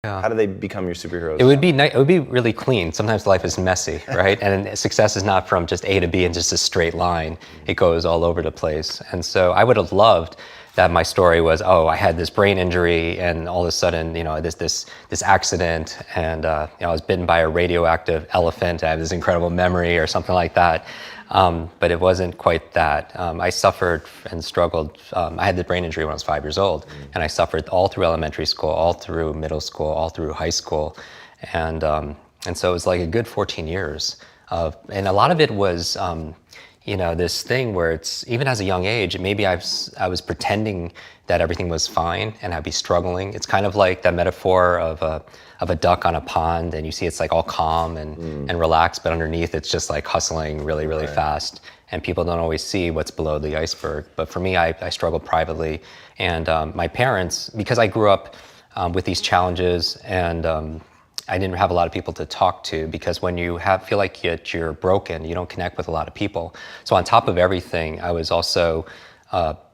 Yeah. How do they become your superheroes? It would be it would be really clean. Sometimes life is messy, right? And success is not from just A to B in just a straight line. It goes all over the place. And so I would have loved that my story was, oh, I had this brain injury, and all of a sudden, this accident, and I was bitten by a radioactive elephant. I have this incredible memory, or something like that. But it wasn't quite that. I suffered and struggled. I had the brain injury when I was 5 years old, and I suffered all through elementary school, all through middle school, all through high school, and so it was like a good 14 years and a lot of it was, this thing where it's, even as a young age, maybe I was pretending that everything was fine and I'd be struggling. It's kind of like that metaphor of a duck on a pond, and you see it's like all calm and relaxed, but underneath it's just like hustling really, really fast. And people don't always see what's below the iceberg. But for me, I struggled privately. And my parents, because I grew up with these challenges, and I didn't have a lot of people to talk to, because when you feel like you're broken, you don't connect with a lot of people. So on top of everything, I was also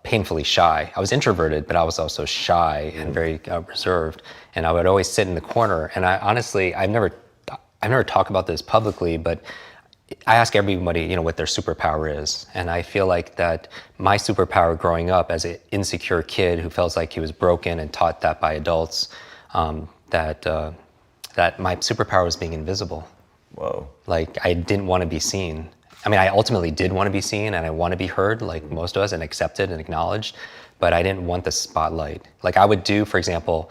painfully shy. I was introverted, but I was also shy and very reserved. And I would always sit in the corner. And I honestly, I've never talked about this publicly, but I ask everybody, what their superpower is. And I feel like that my superpower growing up as an insecure kid who felt like he was broken and taught that by adults, that my superpower was being invisible. Whoa. Like, I didn't want to be seen. I mean, I ultimately did want to be seen, and I want to be heard, like most of us, and accepted and acknowledged, but I didn't want the spotlight. Like I would do, for example,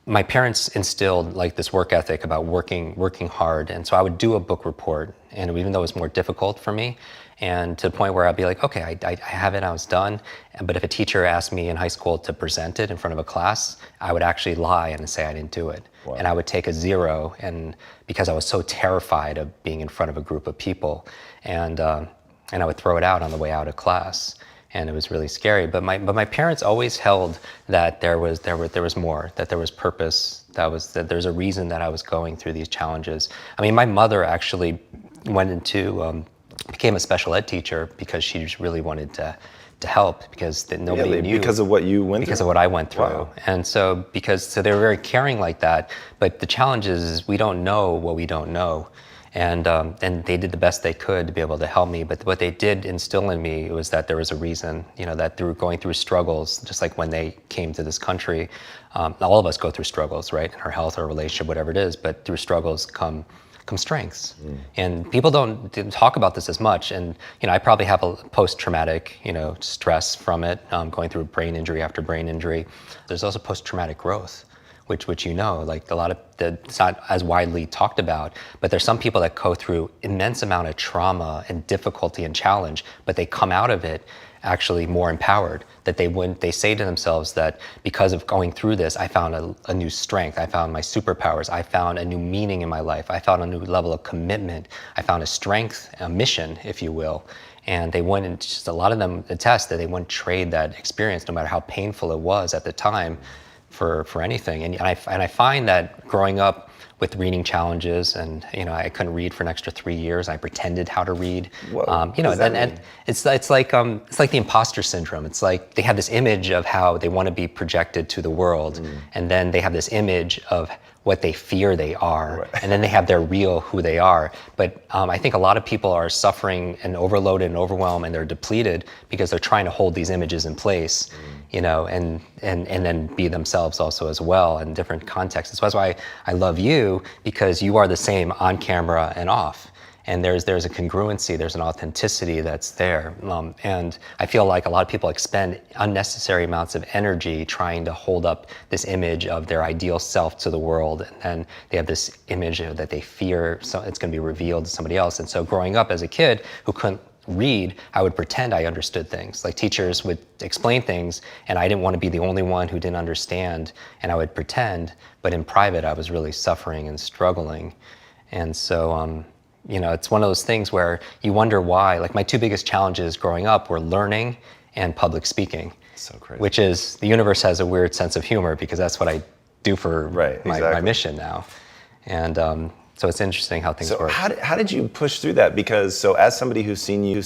my parents instilled like this work ethic about working hard, and so I would do a book report, and even though it was more difficult for me, and to the point where I'd be like, okay, I have it, I was done. But if a teacher asked me in high school to present it in front of a class, I would actually lie and say I didn't do it. Wow. And I would take a 0, and because I was so terrified of being in front of a group of people, and I would throw it out on the way out of class. And it was really scary. But my parents always held that there was more, that there was purpose, that there's a reason that I was going through these challenges. I mean, my mother actually became a special ed teacher because she just really wanted to help, because nobody knew. Because of what you went through? Because of what I went through. Wow. And so they were very caring like that. But the challenge is we don't know what we don't know. And they did the best they could to be able to help me. But what they did instill in me was that there was a reason, that through going through struggles, just like when they came to this country, all of us go through struggles, right? In our health or relationship, whatever it is, but through struggles come strengths. And people didn't talk about this as much. And, I probably have a post-traumatic, stress from it, going through brain injury after brain injury. There's also post-traumatic growth, which like a lot of it's not as widely talked about, but there's some people that go through immense amount of trauma and difficulty and challenge, but they come out of it actually more empowered, that they say to themselves that because of going through this, I found a new strength, I found my superpowers, I found a new meaning in my life, I found a new level of commitment, I found a strength, a mission, if you will. And they wouldn't, just a lot of them attest that they wouldn't trade that experience, no matter how painful it was at the time, for anything. And I find that growing up with reading challenges, and I couldn't read for an extra 3 years. I pretended how to read. Whoa, and it's like the imposter syndrome. It's like they have this image of how they want to be projected to the world, and then they have this image of what they fear they are, right. And then they have their real who they are. But I think a lot of people are suffering and overloaded and overwhelmed, and they're depleted because they're trying to hold these images in place, and then be themselves also as well in different contexts. So that's why I love you, because you are the same on camera and off. And there's a congruency, there's an authenticity that's there. And I feel like a lot of people expend unnecessary amounts of energy trying to hold up this image of their ideal self to the world. And then they have this image that they fear it's going to be revealed to somebody else. And so growing up as a kid who couldn't read, I would pretend I understood things. Like teachers would explain things, and I didn't want to be the only one who didn't understand, and I would pretend. But in private, I was really suffering and struggling. And so, it's one of those things where you wonder why. Like my 2 biggest challenges growing up were learning and public speaking. So crazy. Which is, the universe has a weird sense of humor, because that's what I do for my mission now. And so it's interesting how things work. How did you push through that? Because as somebody who's seen you